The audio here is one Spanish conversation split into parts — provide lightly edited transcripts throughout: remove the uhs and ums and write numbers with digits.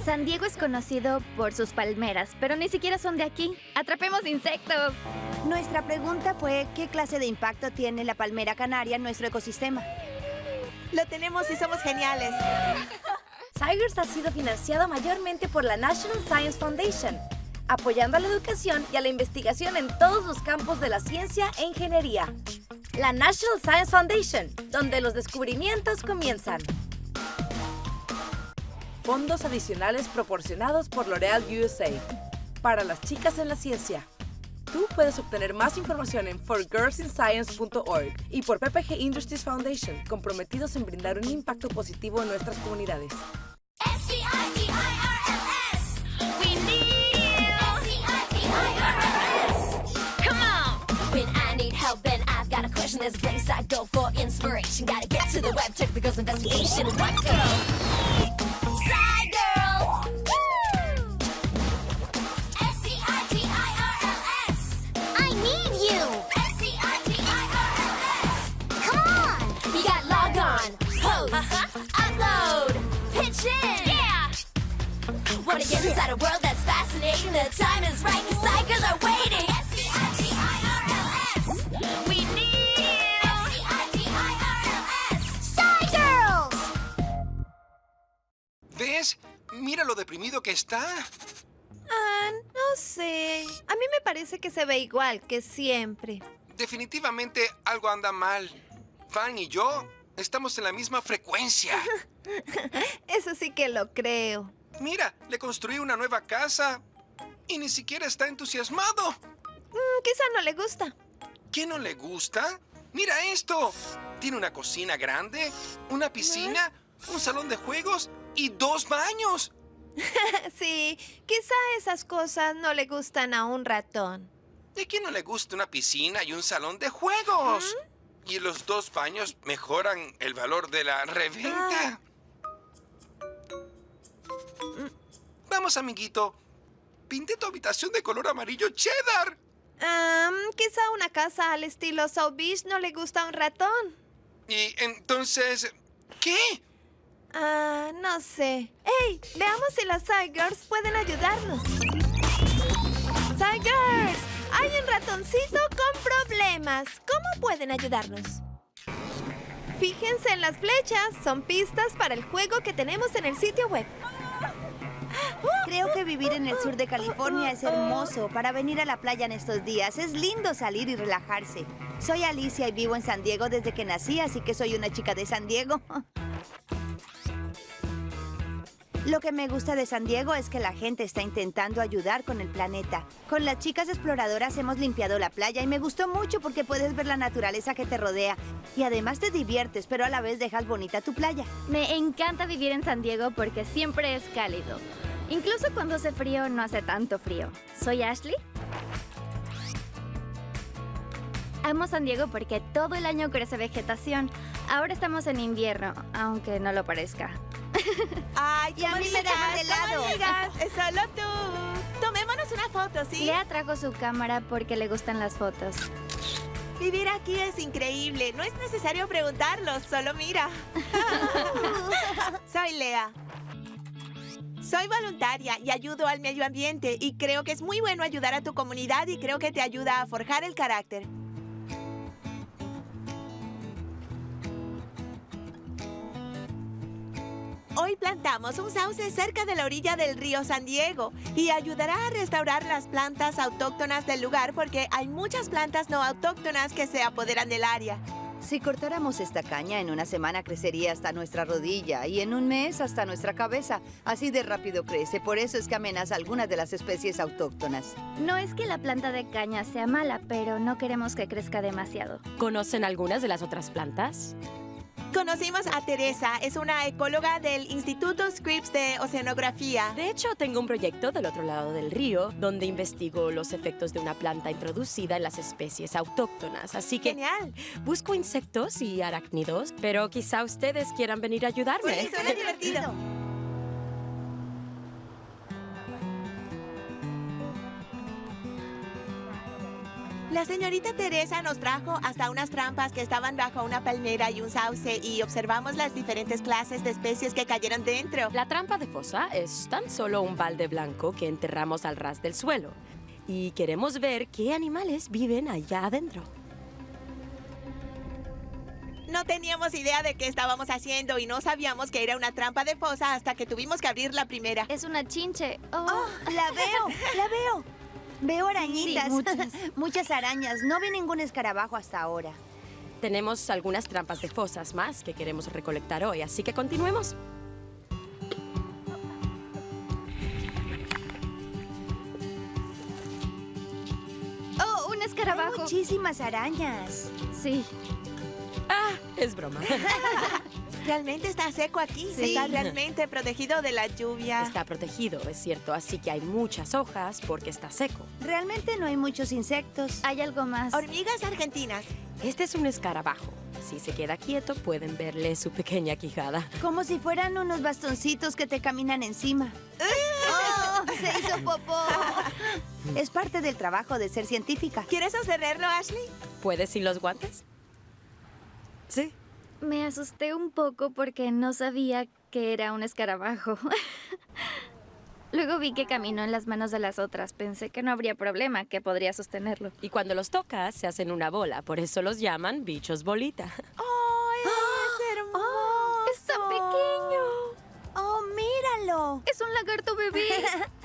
San Diego es conocido por sus palmeras, pero ni siquiera son de aquí. ¡Atrapemos insectos! Nuestra pregunta fue, ¿qué clase de impacto tiene la palmera canaria en nuestro ecosistema? Lo tenemos y somos geniales. Tigers ha sido financiado mayormente por la National Science Foundation, apoyando a la educación y a la investigación en todos los campos de la ciencia e ingeniería. La National Science Foundation, donde los descubrimientos comienzan. Fondos adicionales proporcionados por L'Oreal USA. Para las chicas en la ciencia. Tú puedes obtener más información en forgirlsinscience.org y por PPG Industries Foundation, comprometidos en brindar un impacto positivo en nuestras comunidades. S-C-I-D-I-R-L-S. We need you. S-C-I-D-I-R-L-S. Come on. When I need help and I've got a question, there's a place I go for inspiration. Gotta get to the web, check the girls' investigation. What girls? Side girls! S-C-I-D-I-R-L-S. I need you. S-C-I-D-I-R-L-S. Come on! You got log on, post, upload, pitch in. Yeah. Wanna get inside a world that's fascinating? The time is right, 'cause side girls are waiting. S-C-I-D-I-R-L-S. We need you. S-C-I-D-I-R-L-S. Side girls. ¿Ves? Mira lo deprimido que está. No sé. A mí me parece que se ve igual que siempre. Definitivamente algo anda mal. Fan y yo estamos en la misma frecuencia. Eso sí que lo creo. Mira, le construí una nueva casa y ni siquiera está entusiasmado. Quizá no le gusta. ¿Qué no le gusta? Mira esto. Tiene una cocina grande, una piscina, un salón de juegos y 2 baños. Sí, quizá esas cosas no le gustan a un ratón. ¿De quién no le gusta una piscina y un salón de juegos? Y los 2 baños mejoran el valor de la reventa. Vamos, amiguito. Pinté tu habitación de color amarillo cheddar. Quizá una casa al estilo South Beach no le gusta a un ratón. Y entonces, ¿qué? No sé. ¡Hey! Veamos si las Side Girls pueden ayudarnos. ¡Side Girls! Hay un ratoncito con problemas. ¿Cómo pueden ayudarnos? Fíjense en las flechas. Son pistas para el juego que tenemos en el sitio web. Creo que vivir en el sur de California es hermoso para venir a la playa en estos días. Es lindo salir y relajarse. Soy Alicia y vivo en San Diego desde que nací, así que soy una chica de San Diego. Lo que me gusta de San Diego es que la gente está intentando ayudar con el planeta. Con las chicas exploradoras hemos limpiado la playa y me gustó mucho porque puedes ver la naturaleza que te rodea. Y además te diviertes, pero a la vez dejas bonita tu playa. Me encanta vivir en San Diego porque siempre es cálido. Incluso cuando hace frío, no hace tanto frío. Soy Ashley. Amo San Diego porque todo el año crece vegetación. Ahora estamos en invierno, aunque no lo parezca. ¡Ay, Y a mí me dejan de lado. amigas! ¡Es solo tú! Tomémonos una foto, ¿sí? Lea trajo su cámara porque le gustan las fotos. Vivir aquí es increíble. No es necesario preguntarlo, solo mira. Soy Lea. Soy voluntaria y ayudo al medio ambiente y creo que es muy bueno ayudar a tu comunidad y creo que te ayuda a forjar el carácter. Hoy plantamos un sauce cerca de la orilla del río San Diego y ayudará a restaurar las plantas autóctonas del lugar porque hay muchas plantas no autóctonas que se apoderan del área. Si cortáramos esta caña, en una semana crecería hasta nuestra rodilla y en un mes hasta nuestra cabeza. Así de rápido crece, por eso es que amenaza algunas de las especies autóctonas. No es que la planta de caña sea mala, pero no queremos que crezca demasiado. ¿Conocen algunas de las otras plantas? Conocimos a Teresa, es una ecóloga del Instituto Scripps de Oceanografía. De hecho, tengo un proyecto del otro lado del río donde investigo los efectos de una planta introducida en las especies autóctonas. Así que ¡Genial! busco insectos y arácnidos, pero quizá ustedes quieran venir a ayudarme. Sí, suena divertido. La señorita Teresa nos trajo hasta unas trampas que estaban bajo una palmera y un sauce y observamos las diferentes clases de especies que cayeron dentro. La trampa de fosa es tan solo un balde blanco que enterramos al ras del suelo. Y queremos ver qué animales viven allá adentro. No teníamos idea de qué estábamos haciendo y no sabíamos que era una trampa de fosa hasta que tuvimos que abrir la primera. Es una chinche. ¡Oh, la veo! ¡La veo! Veo arañitas. Sí, muchas. Muchas arañas. No vi ningún escarabajo hasta ahora. Tenemos algunas trampas de fosas más que queremos recolectar hoy, así que continuemos. ¡Oh, un Hay escarabajo! muchísimas arañas. Sí. Ah, es broma. Realmente está seco aquí. Sí. Está realmente protegido de la lluvia. Está protegido, es cierto, así que hay muchas hojas porque está seco. Realmente no hay muchos insectos. Hay algo más. Hormigas argentinas. Este es un escarabajo. Si se queda quieto, pueden verle su pequeña quijada. Como si fueran unos bastoncitos que te caminan encima. ¡Oh! ¡Se hizo popó! Es parte del trabajo de ser científica. ¿Quieres sostenerlo, Ashley? ¿Puedes sin los guantes? Sí. Me asusté un poco porque no sabía que era un escarabajo. Luego vi que caminó en las manos de las otras. Pensé que no habría problema, que podría sostenerlo. Y cuando los tocas, se hacen una bola. Por eso los llaman bichos bolita. ¡Oh, es hermoso! ¡Es tan pequeño! ¡Oh, míralo! ¡Es un lagarto bebé!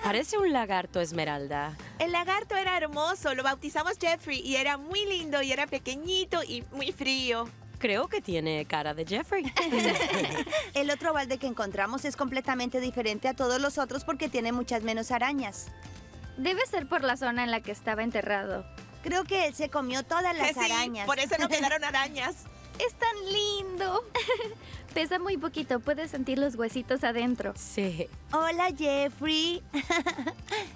Parece un lagarto esmeralda. El lagarto era hermoso. Lo bautizamos Jeffrey y era muy lindo y era pequeñito y muy frío. Creo que tiene cara de Jeffrey. El otro balde que encontramos es completamente diferente a todos los otros porque tiene muchas menos arañas. Debe ser por la zona en la que estaba enterrado. Creo que él se comió todas las Sí, arañas. por eso no quedaron arañas. ¡Es tan lindo! Pesa muy poquito, puedes sentir los huesitos adentro. Sí. Hola, Jeffrey.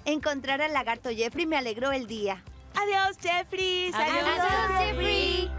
Encontrar al lagarto Jeffrey me alegró el día. Adiós, Jeffrey. Adiós. ¡Adiós, Jeffrey!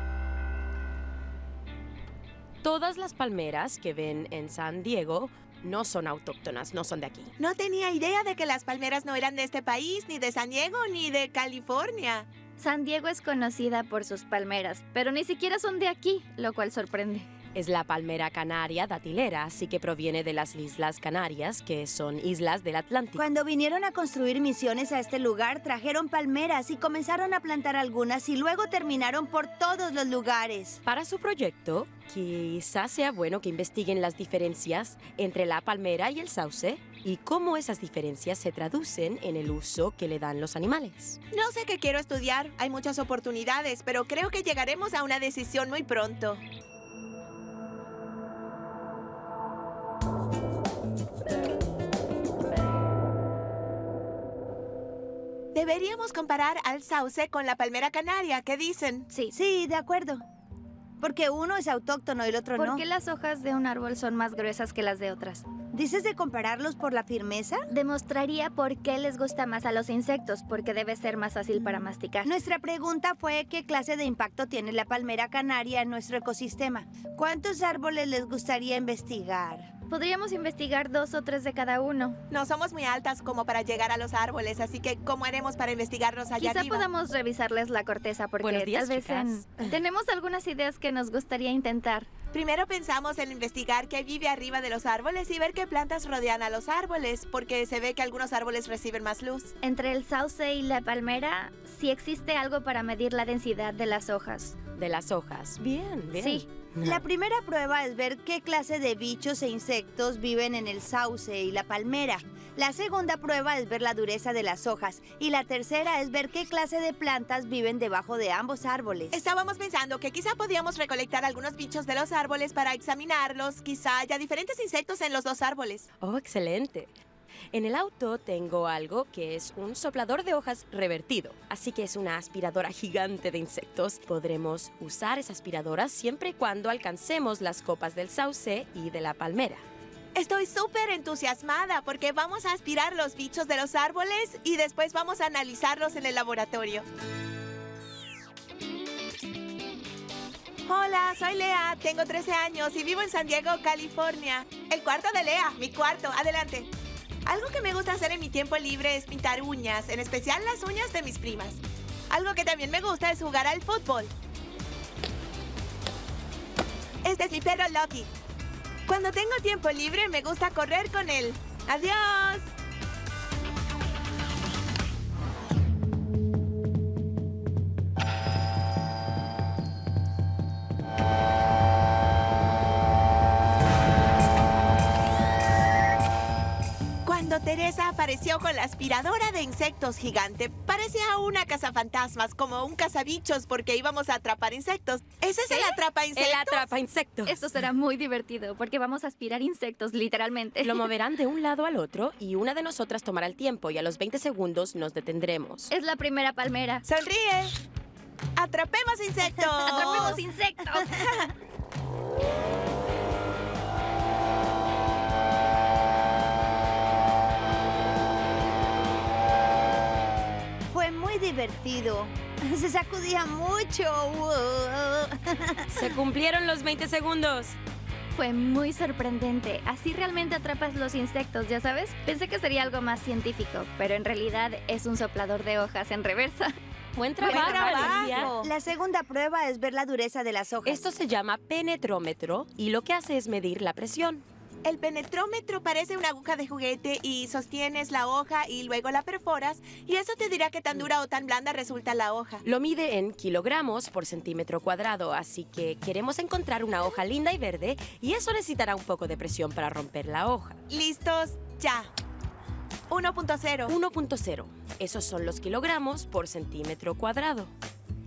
Todas las palmeras que ven en San Diego no son autóctonas, no son de aquí. No tenía idea de que las palmeras no eran de este país, ni de San Diego, ni de California. San Diego es conocida por sus palmeras, pero ni siquiera son de aquí, lo cual sorprende. Es la palmera canaria datilera, así que proviene de las Islas Canarias, que son islas del Atlántico. Cuando vinieron a construir misiones a este lugar, trajeron palmeras y comenzaron a plantar algunas y luego terminaron por todos los lugares. Para su proyecto, quizás sea bueno que investiguen las diferencias entre la palmera y el sauce y cómo esas diferencias se traducen en el uso que le dan los animales. No sé qué quiero estudiar. Hay muchas oportunidades, pero creo que llegaremos a una decisión muy pronto. Deberíamos comparar al sauce con la palmera canaria. ¿Qué dicen? Sí. Sí, de acuerdo. Porque uno es autóctono y el otro ¿Por no. qué las hojas de un árbol son más gruesas que las de otras? ¿Dices de compararlos por la firmeza? Demostraría por qué les gusta más a los insectos, porque debe ser más fácil para masticar. Nuestra pregunta fue qué clase de impacto tiene la palmera canaria en nuestro ecosistema. ¿Cuántos árboles les gustaría investigar? Podríamos investigar 2 o 3 de cada uno. No somos muy altas como para llegar a los árboles, así que ¿cómo haremos para investigarlos allá Quizá arriba? podamos revisarles la corteza, porque Buenos días, tal vez chicas. tenemos algunas ideas que nos gustaría intentar. Primero pensamos en investigar qué vive arriba de los árboles y ver qué plantas rodean a los árboles, porque se ve que algunos árboles reciben más luz. Entre el sauce y la palmera, sí existe algo para medir la densidad de las hojas. De las hojas. Bien, bien. Sí. La primera prueba es ver qué clase de bichos e insectos viven en el sauce y la palmera. La segunda prueba es ver la dureza de las hojas. Y la tercera es ver qué clase de plantas viven debajo de ambos árboles. Estábamos pensando que quizá podíamos recolectar algunos bichos de los árboles para examinarlos. Quizá haya diferentes insectos en los dos árboles. Oh, excelente. En el auto tengo algo que es un soplador de hojas revertido, así que es una aspiradora gigante de insectos. Podremos usar esa aspiradora siempre y cuando alcancemos las copas del sauce y de la palmera. Estoy súper entusiasmada porque vamos a aspirar los bichos de los árboles y después vamos a analizarlos en el laboratorio. Hola, soy Lea, tengo 13 años y vivo en San Diego, California. El cuarto de Lea, mi cuarto, adelante. Algo que me gusta hacer en mi tiempo libre es pintar uñas, en especial las uñas de mis primas. Algo que también me gusta es jugar al fútbol. Este es mi perro Lucky. Cuando tengo tiempo libre, me gusta correr con él. ¡Adiós! Cuando Teresa apareció con la aspiradora de insectos gigante, parecía una cazafantasmas, como un cazabichos, porque íbamos a atrapar insectos. ¿Ese es el atrapa-insectos? El atrapa-insectos. Esto será muy divertido porque vamos a aspirar insectos, literalmente. Lo moverán de un lado al otro y una de nosotras tomará el tiempo y a los 20 segundos nos detendremos. Es la primera palmera. ¡Sonríe! ¡Atrapemos insectos! ¡Atrapemos insectos! Fue muy divertido. Se sacudía mucho. Se cumplieron los 20 segundos. Fue muy sorprendente. Así realmente atrapas los insectos, ¿ya sabes? Pensé que sería algo más científico, pero en realidad es un soplador de hojas en reversa. Buen trabajo, Alicia. La segunda prueba es ver la dureza de las hojas. Esto se llama penetrómetro y lo que hace es medir la presión. El penetrómetro parece una aguja de juguete y sostienes la hoja y luego la perforas y eso te dirá qué tan dura o tan blanda resulta la hoja. Lo mide en kilogramos por centímetro cuadrado, así que queremos encontrar una hoja linda y verde y eso necesitará un poco de presión para romper la hoja. ¿Listos? Ya. 1.0. 1.0. Esos son los kilogramos por centímetro cuadrado.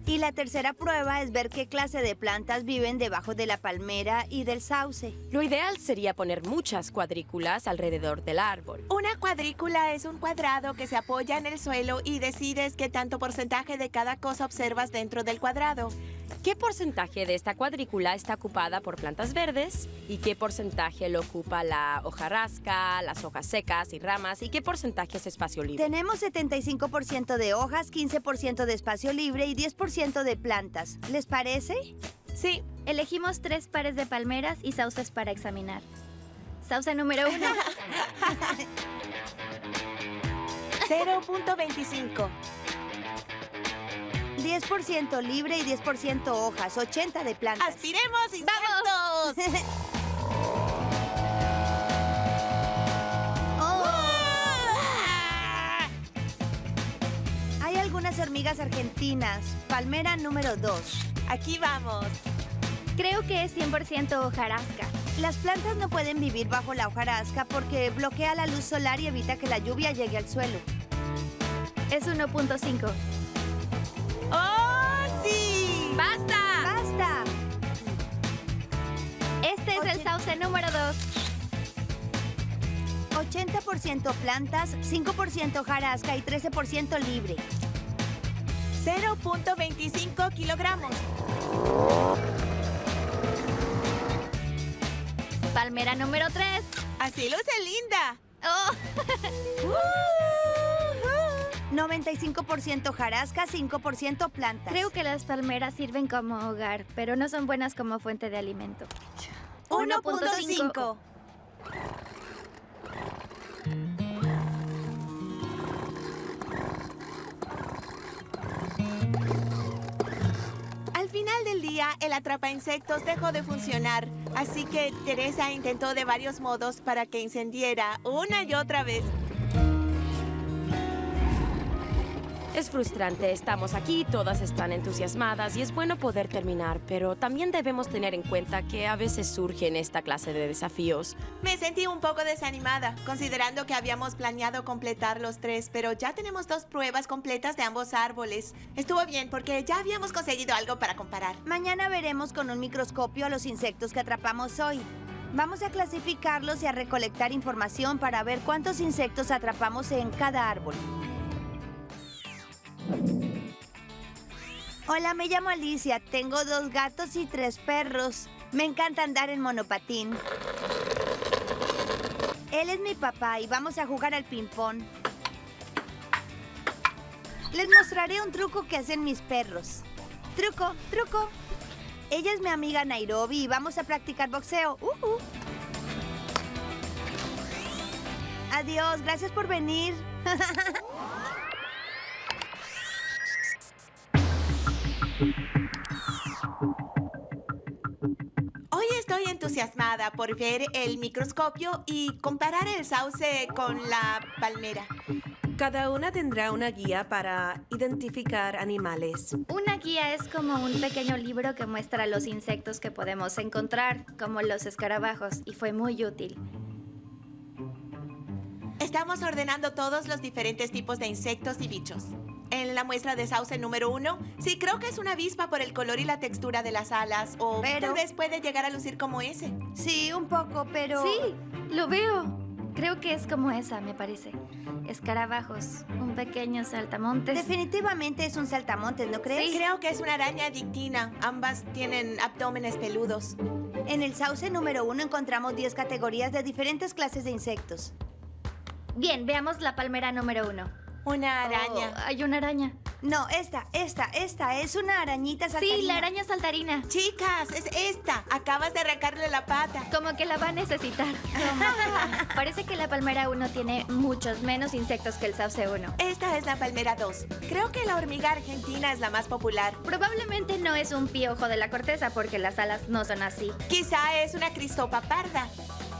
Y la tercera prueba es ver qué clase de plantas viven debajo de la palmera y del sauce. Lo ideal sería poner muchas cuadrículas alrededor del árbol. Una cuadrícula es un cuadrado que se apoya en el suelo y decides qué tanto porcentaje de cada cosa observas dentro del cuadrado. ¿Qué porcentaje de esta cuadrícula está ocupada por plantas verdes? ¿Y qué porcentaje lo ocupa la hojarasca, las hojas secas y ramas? ¿Y qué porcentaje es espacio libre? Tenemos 75% de hojas, 15% de espacio libre y 10% de plantas. ¿Les parece? Sí. Elegimos 3 pares de palmeras y sauces para examinar. Sauce número 1. 0.25. 10% libre y 10% hojas, 80 de plantas. ¡Aspiremos insectos! Hay algunas hormigas argentinas. Palmera número 2. Aquí vamos. Creo que es 100% hojarasca. Las plantas no pueden vivir bajo la hojarasca porque bloquea la luz solar y evita que la lluvia llegue al suelo. Es 1.5. ¡Oh, sí! ¡Basta! ¡Basta! Este es el sauce número 2. 80% plantas, 5% hojarasca y 13% libre. 0.25 kilogramos. Palmera número 3. Así luce linda. ¡Oh! 95% hojarasca, 5% plantas. Creo que las palmeras sirven como hogar, pero no son buenas como fuente de alimento. 1.5. Al final del día, el atrapa-insectos dejó de funcionar, así que Teresa intentó de varios modos para que incendiera una y otra vez. Es frustrante, estamos aquí, todas están entusiasmadas y es bueno poder terminar, pero también debemos tener en cuenta que a veces surgen esta clase de desafíos. Me sentí un poco desanimada, considerando que habíamos planeado completar los 3, pero ya tenemos 2 pruebas completas de ambos árboles. Estuvo bien porque ya habíamos conseguido algo para comparar. Mañana veremos con un microscopio a los insectos que atrapamos hoy. Vamos a clasificarlos y a recolectar información para ver cuántos insectos atrapamos en cada árbol. Hola, me llamo Alicia. Tengo 2 gatos y 3 perros. Me encanta andar en monopatín. Él es mi papá y vamos a jugar al ping-pong. Les mostraré un truco que hacen mis perros. ¡Truco, truco! Ella es mi amiga Nairobi y vamos a practicar boxeo. Adiós, gracias por venir. Hoy estoy entusiasmada por ver el microscopio y comparar el sauce con la palmera. Cada una tendrá una guía para identificar animales. Una guía es como un pequeño libro que muestra los insectos que podemos encontrar, como los escarabajos, y fue muy útil. Estamos ordenando todos los diferentes tipos de insectos y bichos. En la muestra de sauce número 1, sí creo que es una avispa por el color y la textura de las alas, o tal vez puede llegar a lucir como ese. Sí, un poco, pero... Sí, lo veo. Creo que es como esa, me parece. Escarabajos, un pequeño saltamontes. Definitivamente es un saltamontes, ¿no crees? Sí, creo que es una araña dictina. Ambas tienen abdómenes peludos. En el sauce número 1 encontramos 10 categorías de diferentes clases de insectos. Bien, veamos la palmera número 1. Una araña. Oh, hay una araña. No, esta es una arañita saltarina. Sí, la araña saltarina. Chicas, es esta. Acabas de arrancarle la pata. Como que la va a necesitar. Parece que la palmera 1 tiene muchos menos insectos que el sauce 1. Esta es la palmera 2. Creo que la hormiga argentina es la más popular. Probablemente no es un piojo de la corteza porque las alas no son así. Quizá es una cristopa parda.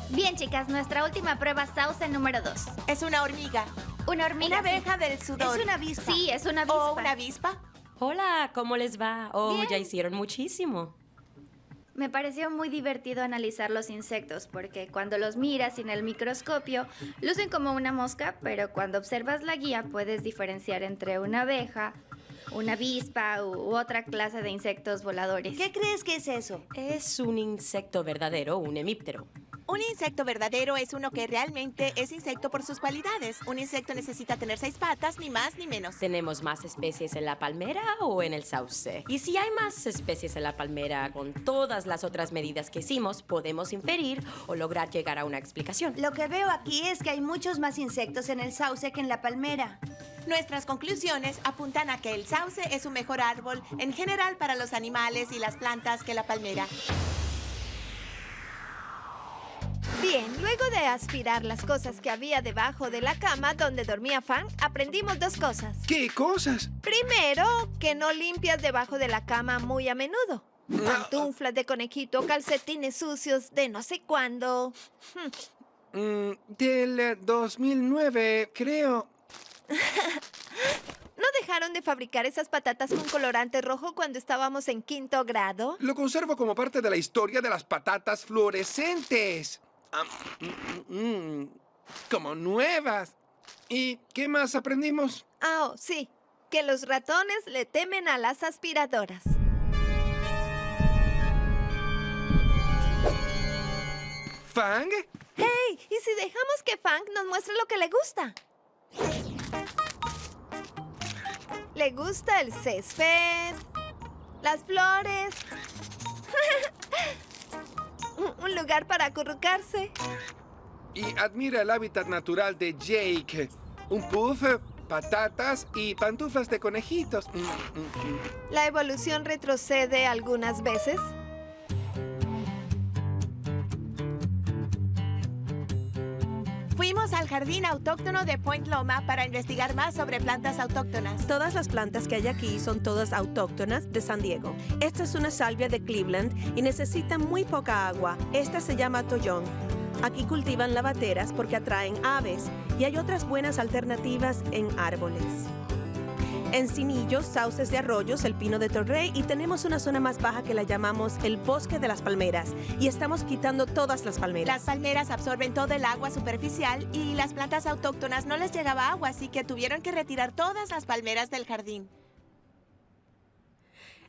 Bien, chicas, nuestra última prueba sauce número 2. Es una hormiga. Una hormiga. Una abeja del sudor. Es una avispa. Sí, es una avispa. ¿O una avispa? Hola, ¿cómo les va? Oh, Bien. ya hicieron muchísimo. Me pareció muy divertido analizar los insectos porque cuando los miras en el microscopio lucen como una mosca, pero cuando observas la guía puedes diferenciar entre una abeja, una avispa u otra clase de insectos voladores. ¿Qué crees que es eso? Es un insecto verdadero, un hemíptero. Un insecto verdadero es uno que realmente es insecto por sus cualidades. Un insecto necesita tener 6 patas, ni más ni menos. ¿Tenemos más especies en la palmera o en el sauce? Y si hay más especies en la palmera, con todas las otras medidas que hicimos, podemos inferir o lograr llegar a una explicación. Lo que veo aquí es que hay muchos más insectos en el sauce que en la palmera. Nuestras conclusiones apuntan a que el sauce es un mejor árbol en general para los animales y las plantas que la palmera. Bien, luego de aspirar las cosas que había debajo de la cama donde dormía Fang, aprendimos 2 cosas. ¿Qué cosas? Primero, que no limpias debajo de la cama muy a menudo. Pantuflas de conejito, calcetines sucios de no sé cuándo. Del 2009, creo. ¿No dejaron de fabricar esas patatas con colorante rojo cuando estábamos en 5º grado? Lo conservo como parte de la historia de las patatas fluorescentes. Como nuevas. ¿Y qué más aprendimos? Ah, sí, que los ratones le temen a las aspiradoras. ¿Fang? ¡Hey! ¿Y si dejamos que Fang nos muestre lo que le gusta? Le gusta el césped, las flores, un lugar para acurrucarse. Y admira el hábitat natural de Jake. Un puff, patatas y pantuflas de conejitos. La evolución retrocede algunas veces. Fuimos al jardín autóctono de Point Loma para investigar más sobre plantas autóctonas. Todas las plantas que hay aquí son todas autóctonas de San Diego. Esta es una salvia de Cleveland y necesita muy poca agua. Esta se llama tollón. Aquí cultivan lavateras porque atraen aves y hay otras buenas alternativas en árboles. Encinitos, sauces de arroyos, el pino de Torrey y tenemos una zona más baja que la llamamos el bosque de las palmeras y estamos quitando todas las palmeras. Las palmeras absorben todo el agua superficial y las plantas autóctonas no les llegaba agua, así que tuvieron que retirar todas las palmeras del jardín.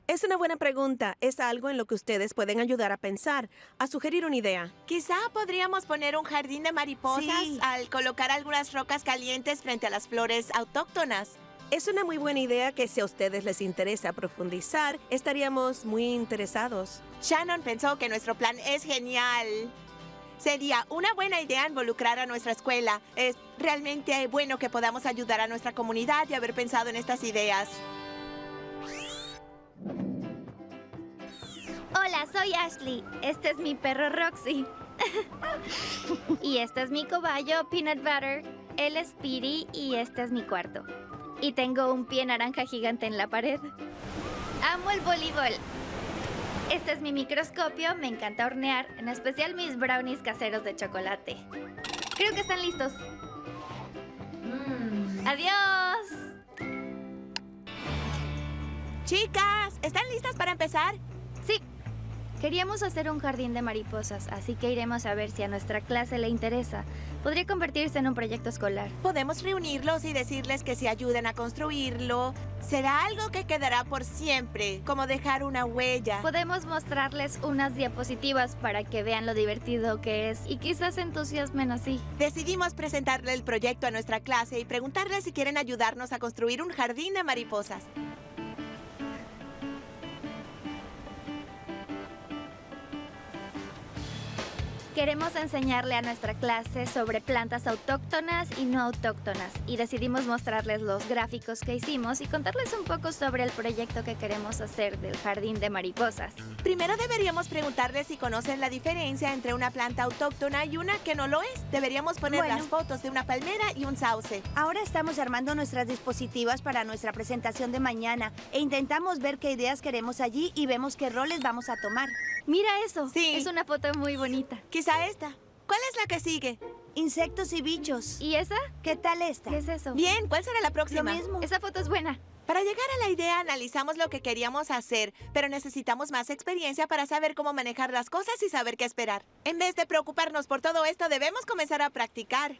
Es una buena pregunta. Es algo en lo que ustedes pueden ayudar a pensar, a sugerir una idea. Quizá podríamos poner un jardín de mariposas Sí. al colocar algunas rocas calientes frente a las flores autóctonas. Es una muy buena idea que si a ustedes les interesa profundizar, estaríamos muy interesados. Shannon pensó que nuestro plan es genial. Sería una buena idea involucrar a nuestra escuela. Es realmente bueno que podamos ayudar a nuestra comunidad y haber pensado en estas ideas. Hola, soy Ashley. Este es mi perro Roxy. Y este es mi cobayo Peanut Butter. Él es Speedy y este es mi cuarto. Y tengo un pie naranja gigante en la pared. Amo el voleibol. Este es mi microscopio, me encanta hornear, en especial mis brownies caseros de chocolate. Creo que están listos. ¡Adiós! Chicas, ¿están listas para empezar? Sí. Queríamos hacer un jardín de mariposas, así que iremos a ver si a nuestra clase le interesa. Podría convertirse en un proyecto escolar. Podemos reunirlos y decirles que si ayudan a construirlo, será algo que quedará por siempre, como dejar una huella. Podemos mostrarles unas diapositivas para que vean lo divertido que es y quizás se entusiasmen así. Decidimos presentarle el proyecto a nuestra clase y preguntarles si quieren ayudarnos a construir un jardín de mariposas. Queremos enseñarle a nuestra clase sobre plantas autóctonas y no autóctonas y decidimos mostrarles los gráficos que hicimos y contarles un poco sobre el proyecto que queremos hacer del jardín de mariposas. Primero deberíamos preguntarles si conocen la diferencia entre una planta autóctona y una que no lo es. Deberíamos poner las fotos de una palmera y un sauce. Ahora estamos armando nuestras dispositivas para nuestra presentación de mañana e intentamos ver qué ideas queremos allí y vemos qué roles vamos a tomar. Mira eso. Sí. Es una foto muy bonita. Quizá esta. ¿Cuál es la que sigue? Insectos y bichos. ¿Y esa? ¿Qué tal esta? ¿Qué es eso? Bien, ¿cuál será la próxima? Lo mismo. Esa foto es buena. Para llegar a la idea, analizamos lo que queríamos hacer, pero necesitamos más experiencia para saber cómo manejar las cosas y saber qué esperar. En vez de preocuparnos por todo esto, debemos comenzar a practicar.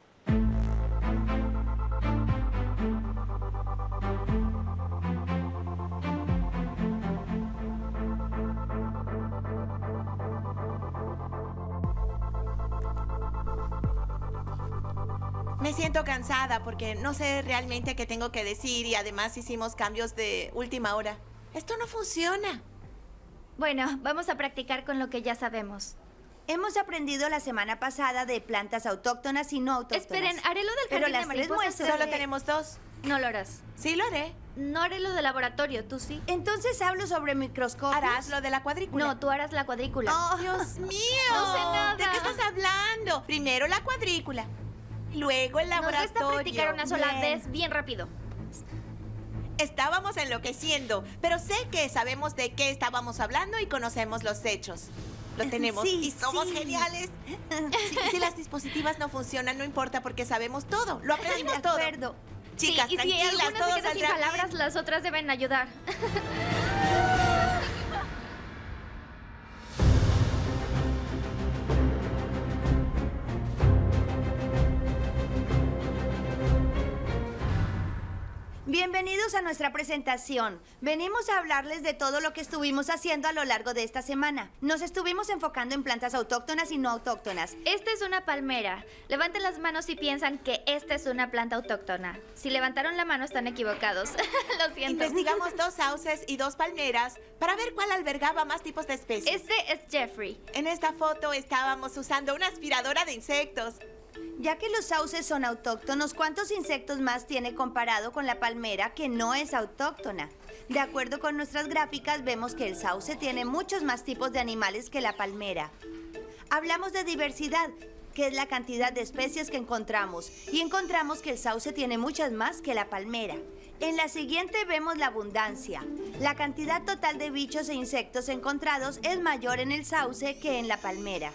Me siento cansada porque no sé realmente qué tengo que decir y además hicimos cambios de última hora. Esto no funciona. Bueno, vamos a practicar con lo que ya sabemos. Hemos aprendido la semana pasada de plantas autóctonas y no autóctonas. Esperen, haré lo del Pero jardín de las tres mariposas. muestras Solo tenemos 2. No lo harás. Sí lo haré. No haré lo de laboratorio, tú sí. Entonces hablo sobre microscopios. Harás lo de la cuadrícula. No, tú harás la cuadrícula. ¡Oh, Dios mío! No sé nada. ¿De qué estás hablando? Primero la cuadrícula, luego el Nos laboratorio. resta practicar una sola Bien. vez bien rápido. Estábamos enloqueciendo, pero sé que sabemos de qué estábamos hablando y conocemos los hechos. Lo tenemos Sí, y somos sí. geniales. Si las dispositivas no funcionan, no importa porque sabemos todo. Lo aprendimos De todo. acuerdo. Chicas, sí, y si tranquilas, alguna todo se queda sin saldrá palabras, las otras deben ayudar. Bienvenidos a nuestra presentación. Venimos a hablarles de todo lo que estuvimos haciendo a lo largo de esta semana. Nos estuvimos enfocando en plantas autóctonas y no autóctonas. Esta es una palmera. Levanten las manos si piensan que esta es una planta autóctona. Si levantaron la mano están equivocados. Lo siento. Investigamos 2 sauces y 2 palmeras para ver cuál albergaba más tipos de especies. Este es Jeffrey. En esta foto estábamos usando una aspiradora de insectos. Ya que los sauces son autóctonos, ¿cuántos insectos más tiene comparado con la palmera que no es autóctona? De acuerdo con nuestras gráficas, vemos que el sauce tiene muchos más tipos de animales que la palmera. Hablamos de diversidad, que es la cantidad de especies que encontramos, y encontramos que el sauce tiene muchas más que la palmera. En la siguiente vemos la abundancia. La cantidad total de bichos e insectos encontrados es mayor en el sauce que en la palmera.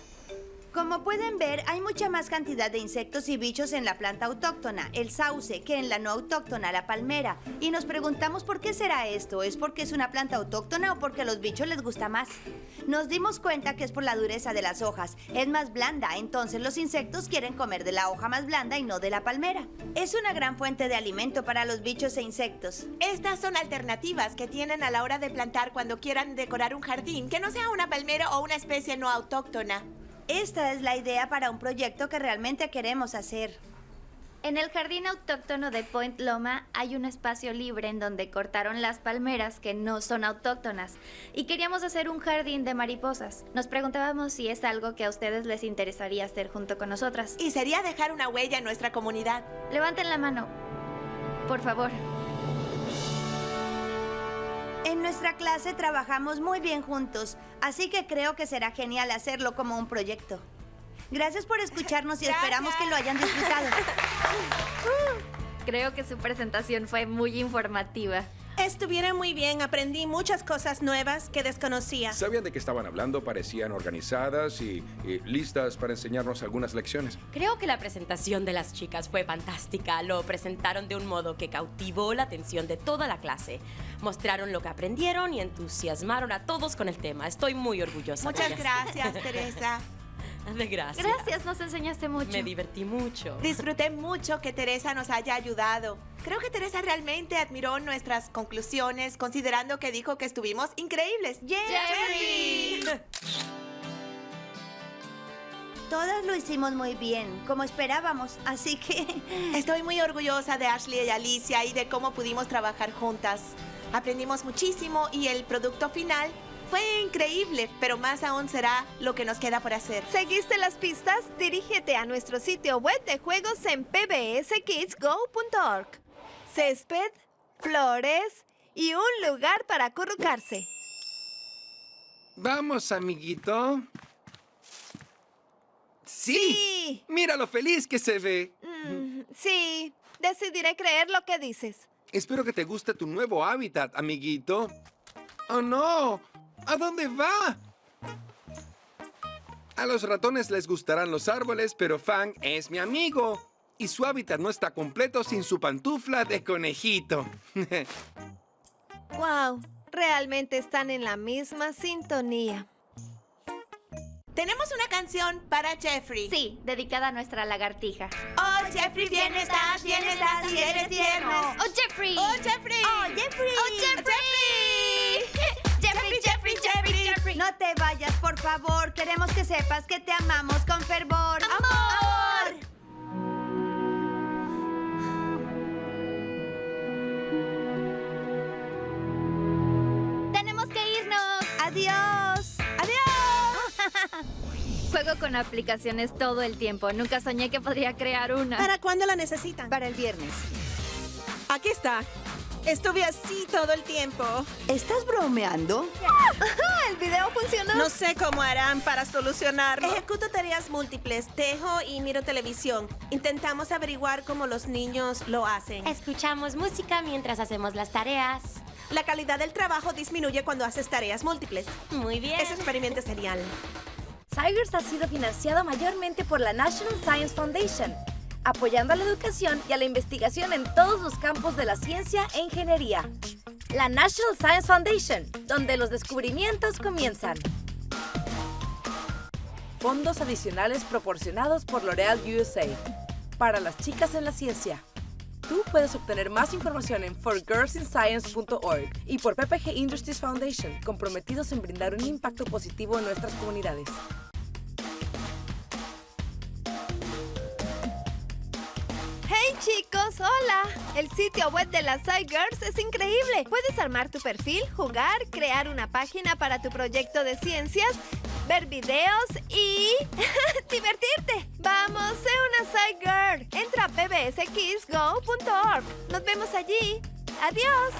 Como pueden ver, hay mucha más cantidad de insectos y bichos en la planta autóctona, el sauce, que en la no autóctona, la palmera. Y nos preguntamos por qué será esto. ¿Es porque es una planta autóctona o porque a los bichos les gusta más? Nos dimos cuenta que es por la dureza de las hojas. Es más blanda, entonces los insectos quieren comer de la hoja más blanda y no de la palmera. Es una gran fuente de alimento para los bichos e insectos. Estas son alternativas que tienen a la hora de plantar cuando quieran decorar un jardín que no sea una palmera o una especie no autóctona. Esta es la idea para un proyecto que realmente queremos hacer. En el jardín autóctono de Point Loma hay un espacio libre en donde cortaron las palmeras que no son autóctonas y queríamos hacer un jardín de mariposas. Nos preguntábamos si es algo que a ustedes les interesaría hacer junto con nosotras. Y sería dejar una huella en nuestra comunidad. Levanten la mano, por favor. En nuestra clase trabajamos muy bien juntos, así que creo que será genial hacerlo como un proyecto. Gracias por escucharnos y esperamos que lo hayan disfrutado. Creo que su presentación fue muy informativa. Estuvieron muy bien. Aprendí muchas cosas nuevas que desconocía. ¿Sabían de qué estaban hablando? Parecían organizadas y listas para enseñarnos algunas lecciones. Creo que la presentación de las chicas fue fantástica. Lo presentaron de un modo que cautivó la atención de toda la clase. Mostraron lo que aprendieron y entusiasmaron a todos con el tema. Estoy muy orgullosa de Muchas ellas. gracias, Teresa. De gracias. Gracias, nos enseñaste mucho. Me divertí mucho. Disfruté mucho que Teresa nos haya ayudado. Creo que Teresa realmente admiró nuestras conclusiones, considerando que dijo que estuvimos increíbles. ¡Jeffrey! Todas lo hicimos muy bien, como esperábamos, así que... Estoy muy orgullosa de Ashley y Alicia y de cómo pudimos trabajar juntas. Aprendimos muchísimo y el producto final fue increíble, pero más aún será lo que nos queda por hacer. ¿Seguiste las pistas? Dirígete a nuestro sitio web de juegos en pbskidsgo.org. Césped, flores y un lugar para acurrucarse. Vamos, amiguito. Sí. Mira lo feliz que se ve. Sí, decidiré creer lo que dices. Espero que te guste tu nuevo hábitat, amiguito. ¡Oh, no! ¿A dónde va? A los ratones les gustarán los árboles, pero Fang es mi amigo. Y su hábitat no está completo sin su pantufla de conejito. Wow, realmente están en la misma sintonía. Tenemos una canción para Jeffrey. Sí, dedicada a nuestra lagartija. Oh, Jeffrey, bien estás y eres tierno. ¡Oh, Jeffrey! ¡Oh, Jeffrey! ¡Oh, Jeffrey! ¡Oh, Jeffrey! Jeffrey. No te vayas, por favor. Queremos que sepas que te amamos con fervor. ¡Amor! ¡Tenemos que irnos! ¡Adiós! Juego con aplicaciones todo el tiempo. Nunca soñé que podría crear una. ¿Para cuándo la necesitan? Para el viernes. Aquí está. Estuve así todo el tiempo. ¿Estás bromeando? ¿El video funcionó? No sé cómo harán para solucionarlo. Ejecuto tareas múltiples, tejo y miro televisión. Intentamos averiguar cómo los niños lo hacen. Escuchamos música mientras hacemos las tareas. La calidad del trabajo disminuye cuando haces tareas múltiples. Muy bien. Ese experimento es genial. Tigers ha sido financiado mayormente por la National Science Foundation, apoyando a la educación y a la investigación en todos los campos de la ciencia e ingeniería. La National Science Foundation, donde los descubrimientos comienzan. Fondos adicionales proporcionados por L'Oreal USA. Para las chicas en la ciencia. Tú puedes obtener más información en forgirlsinscience.org y por PPG Industries Foundation, comprometidos en brindar un impacto positivo en nuestras comunidades. ¡Hey chicos! ¡Hola! El sitio web de las Tigers es increíble. Puedes armar tu perfil, jugar, crear una página para tu proyecto de ciencias, ver videos y divertirte. ¡Vamos, sé una Tiger! Entra a pbskidsgo.org. Nos vemos allí. ¡Adiós!